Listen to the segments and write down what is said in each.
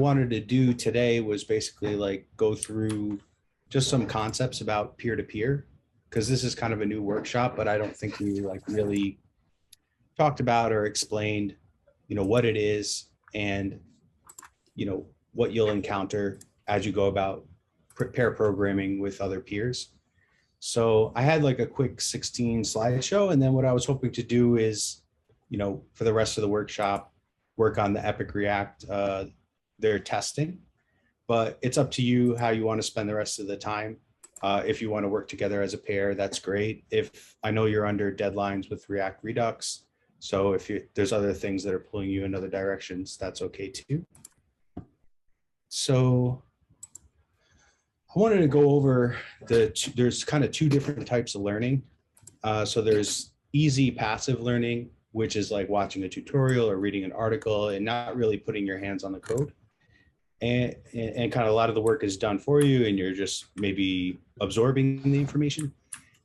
wanted to do today was basically like go through just some concepts about peer-to-peer, because this is kind of a new workshop, but I don't think we like really talked about or explained, what it is and, what you'll encounter as you go about pair programming with other peers. So I had like a quick 16 slideshow. And then what I was hoping to do is, for the rest of the workshop, work on the Epic React, their testing. But it's up to you how you want to spend the rest of the time. If you want to work together as a pair, that's great. If I know you're under deadlines with React Redux, so if there's other things that are pulling you in other directions, that's okay too. So I wanted to go over there's kind of two different types of learning. So there's easy passive learning, which is like watching a tutorial or reading an article and not really putting your hands on the code. And kind of a lot of the work is done for you and you're just maybe absorbing the information.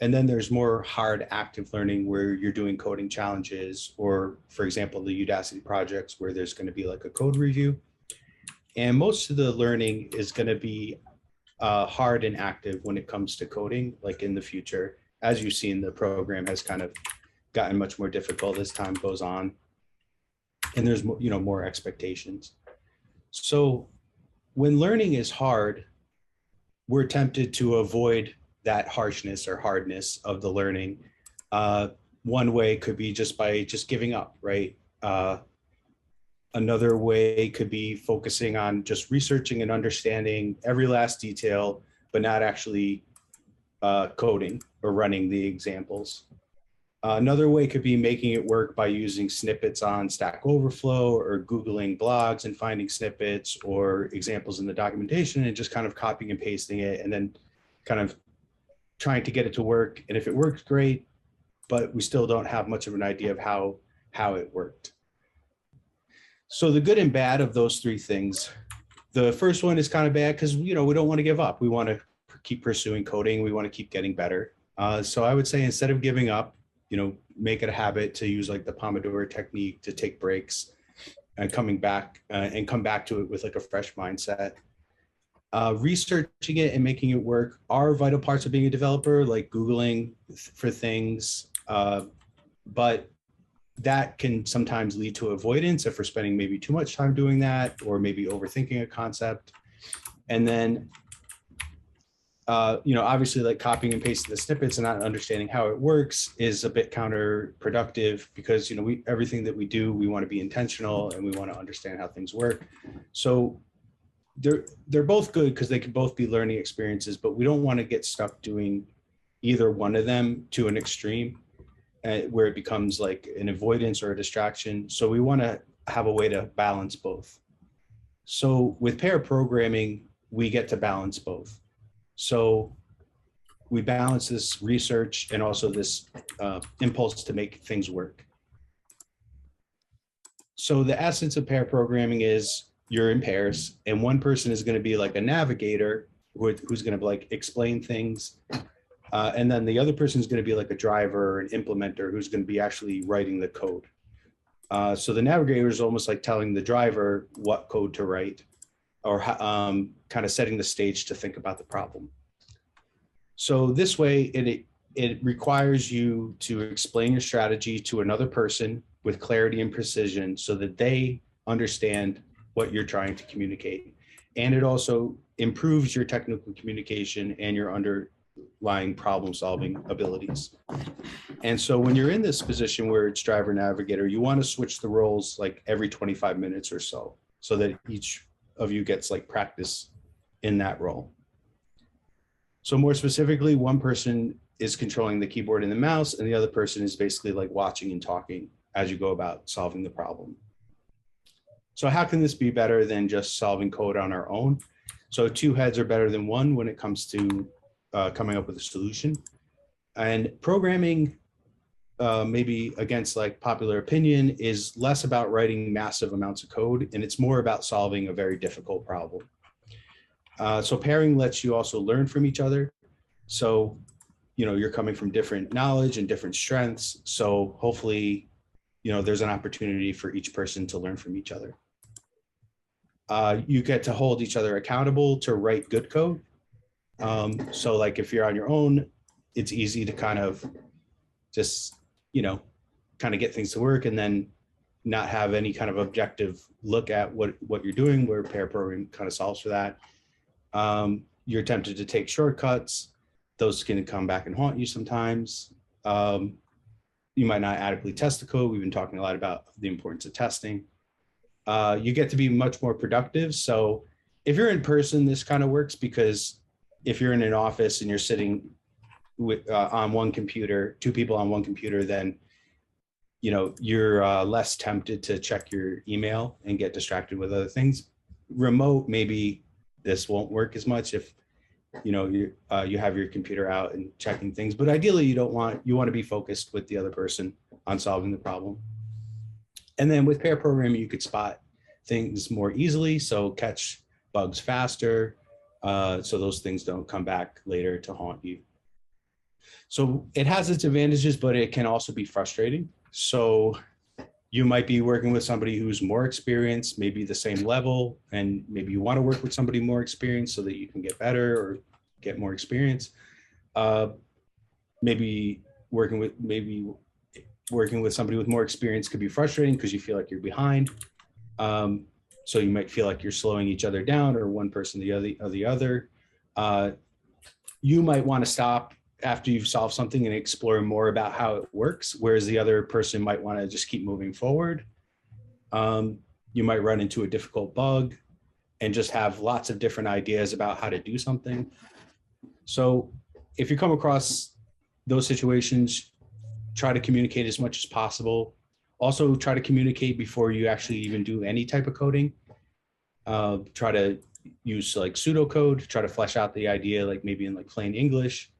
And then there's more hard active learning where you're doing coding challenges, or for example, the Udacity projects where there's going to be like a code review. And most of the learning is going to be hard and active when it comes to coding, like in the future. As you've seen, the program has kind of gotten much more difficult as time goes on. And there's more expectations. So when learning is hard, we're tempted to avoid that harshness or hardness of the learning. One way could be just by giving up, right? Another way could be focusing on just researching and understanding every last detail, but not actually coding or running the examples. Another way could be making it work by using snippets on Stack Overflow or Googling blogs and finding snippets or examples in the documentation and just kind of copying and pasting it and then kind of trying to get it to work. And if it works, great, but we still don't have much of an idea of how it worked. So the good and bad of those three things, the first one is kind of bad because, we don't want to give up. We want to keep pursuing coding. We want to keep getting better. So I would say instead of giving up, make it a habit to use like the Pomodoro technique to take breaks and come back to it with like a fresh mindset. Researching it and making it work are vital parts of being a developer, like Googling for things, but that can sometimes lead to avoidance if we're spending maybe too much time doing that or maybe overthinking a concept. And then obviously like copying and pasting the snippets and not understanding how it works is a bit counterproductive because, everything that we do, we want to be intentional and we want to understand how things work. So they're both good because they can both be learning experiences, but we don't want to get stuck doing either one of them to an extreme where it becomes like an avoidance or a distraction. So we want to have a way to balance both. So with pair programming, we get to balance both. So we balance this research and also this impulse to make things work. So the essence of pair programming is you're in pairs and one person is going to be like a navigator who's going to like explain things. And then the other person is going to be like a driver or an implementer who's going to be actually writing the code. So the navigator is almost like telling the driver what code to write or kind of setting the stage to think about the problem. So this way, it requires you to explain your strategy to another person with clarity and precision so that they understand what you're trying to communicate. And it also improves your technical communication and your underlying problem-solving abilities. And so when you're in this position where it's driver navigator, you want to switch the roles like every 25 minutes or so that each of you gets like practice in that role. So more specifically, one person is controlling the keyboard and the mouse, and the other person is basically like watching and talking as you go about solving the problem. So how can this be better than just solving code on our own? So two heads are better than one when it comes to coming up with a solution. And programming, maybe against like popular opinion, is less about writing massive amounts of code, and it's more about solving a very difficult problem. So pairing lets you also learn from each other. So, you're coming from different knowledge and different strengths. So hopefully, there's an opportunity for each person to learn from each other. You get to hold each other accountable to write good code. So like if you're on your own, it's easy to kind of just, kind of get things to work and then not have any kind of objective look at what you're doing, where pair programming kind of solves for that. You're tempted to take shortcuts. Those can come back and haunt you sometimes. You might not adequately test the code. We've been talking a lot about the importance of testing. You get to be much more productive. So if you're in person, this kind of works, because if you're in an office and you're sitting with on one computer, two people on one computer, then you're less tempted to check your email and get distracted with other things. Remote, maybe this won't work as much if you have your computer out and checking things, but ideally you want to be focused with the other person on solving the problem. And then with pair programming, you could spot things more easily, so catch bugs faster, so those things don't come back later to haunt you. So it has its advantages, but it can also be frustrating. So you might be working with somebody who's more experienced, maybe the same level, and maybe you want to work with somebody more experienced so that you can get better or get more experience. Maybe working with somebody with more experience could be frustrating because you feel like you're behind. So you might feel like you're slowing each other down, or one person the other. You might want to stop after you've solved something and explore more about how it works, whereas the other person might want to just keep moving forward. You might run into a difficult bug and just have lots of different ideas about how to do something. So if you come across those situations, try to communicate as much as possible. Also try to communicate before you actually even do any type of coding. Try to use like pseudocode, try to flesh out the idea, like maybe in like plain English,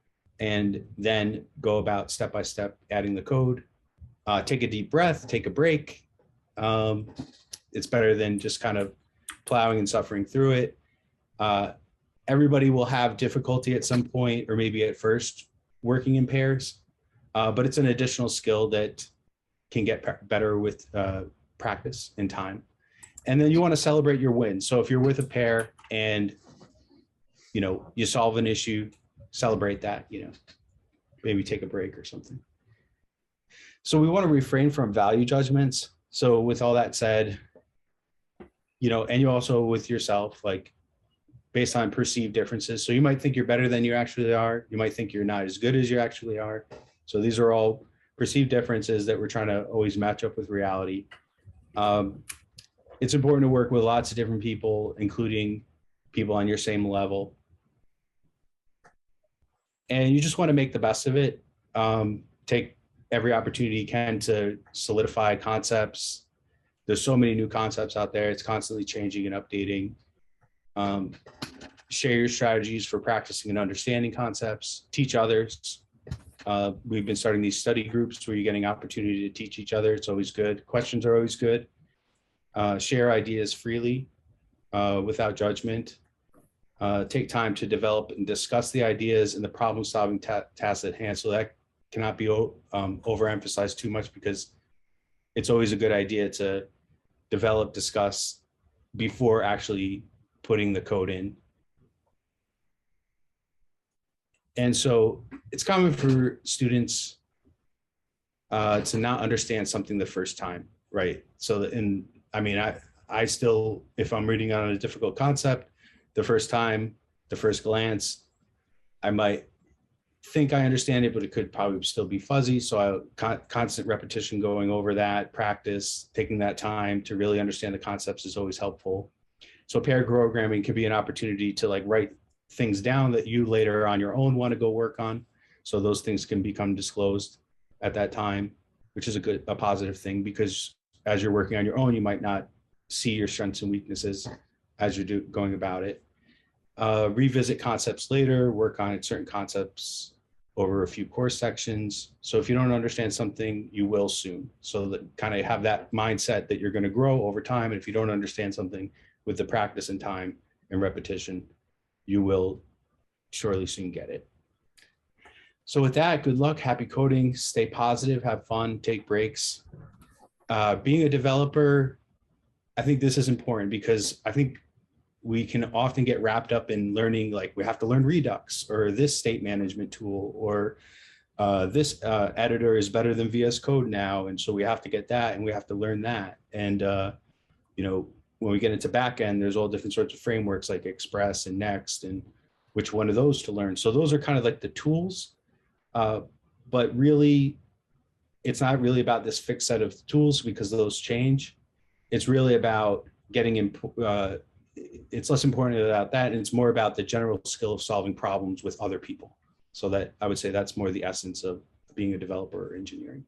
and then go about step by step adding the code. Take a deep breath, take a break. It's better than just kind of plowing and suffering through it. Everybody will have difficulty at some point, or maybe at first, working in pairs, but it's an additional skill that can get better with practice and time. And then you want to celebrate your wins. So if you're with a pair and you solve an issue, celebrate that, maybe take a break or something. So we want to refrain from value judgments. So with all that said, and you also with yourself, like based on perceived differences. So you might think you're better than you actually are. You might think you're not as good as you actually are. So these are all perceived differences that we're trying to always match up with reality. It's important to work with lots of different people, including people on your same level. And you just want to make the best of it. Take every opportunity you can to solidify concepts. There's so many new concepts out there. It's constantly changing and updating. Share your strategies for practicing and understanding concepts. Teach others. We've been starting these study groups where you're getting opportunity to teach each other. It's always good. Questions are always good. Share ideas freely without judgment. Take time to develop and discuss the ideas and the problem-solving tasks at hand. So that cannot be overemphasized too much, because it's always a good idea to develop, discuss before actually putting the code in. And so it's common for students to not understand something the first time, right? So I still, if I'm reading on a difficult concept, the first time, the first glance, I might think I understand it, but it could probably still be fuzzy. So constant repetition, going over that, practice, taking that time to really understand the concepts is always helpful. So pair programming can be an opportunity to like write things down that you later on your own want to go work on. So those things can become disclosed at that time, which is a positive thing, because as you're working on your own, you might not see your strengths and weaknesses as you're going about it. Revisit concepts later, work on certain concepts over a few course sections. So if you don't understand something, you will soon. So that kind of have that mindset that you're going to grow over time. And if you don't understand something, with the practice and time and repetition, you will surely soon get it. So with that, good luck, happy coding, stay positive, have fun, take breaks. Being a developer, I think this is important, because I think we can often get wrapped up in learning, like we have to learn Redux or this state management tool, or this editor is better than VS Code now. And so we have to get that and we have to learn that. And, you know, when we get into backend, there's all different sorts of frameworks like Express and Next, and which one of those to learn. So those are kind of like the tools, but really, it's not really about this fixed set of tools because those change. It's really about getting in, it's less important about that. And it's more about the general skill of solving problems with other people. So that I would say that's more the essence of being a developer or engineering.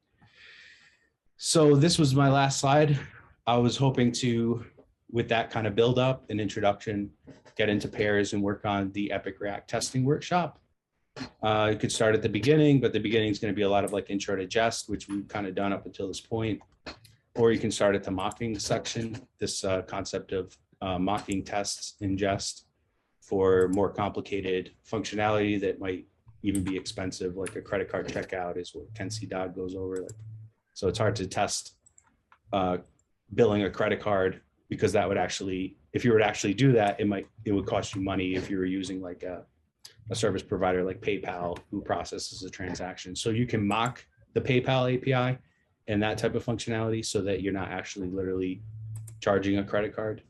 So this was my last slide. I was hoping to, with that kind of build up and introduction, get into pairs and work on the Epic React testing workshop. You could start at the beginning, but the beginning is going to be a lot of like intro to Jest, which we've kind of done up until this point. Or you can start at the mocking section, this concept of mocking tests in Jest for more complicated functionality that might even be expensive, like a credit card checkout is what Ken C. Dodd goes over. Like, so it's hard to test billing a credit card, because that would actually, if you were to actually do that, it would cost you money if you were using like a service provider like PayPal who processes a transaction. So you can mock the PayPal API and that type of functionality so that you're not actually literally charging a credit card.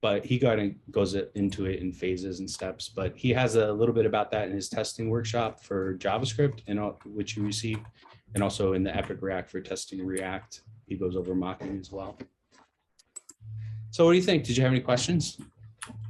But he goes into it in phases and steps, but he has a little bit about that in his testing workshop for JavaScript, and which you receive, and also in the Epic React for testing React. He goes over mocking as well. So what do you think? Did you have any questions?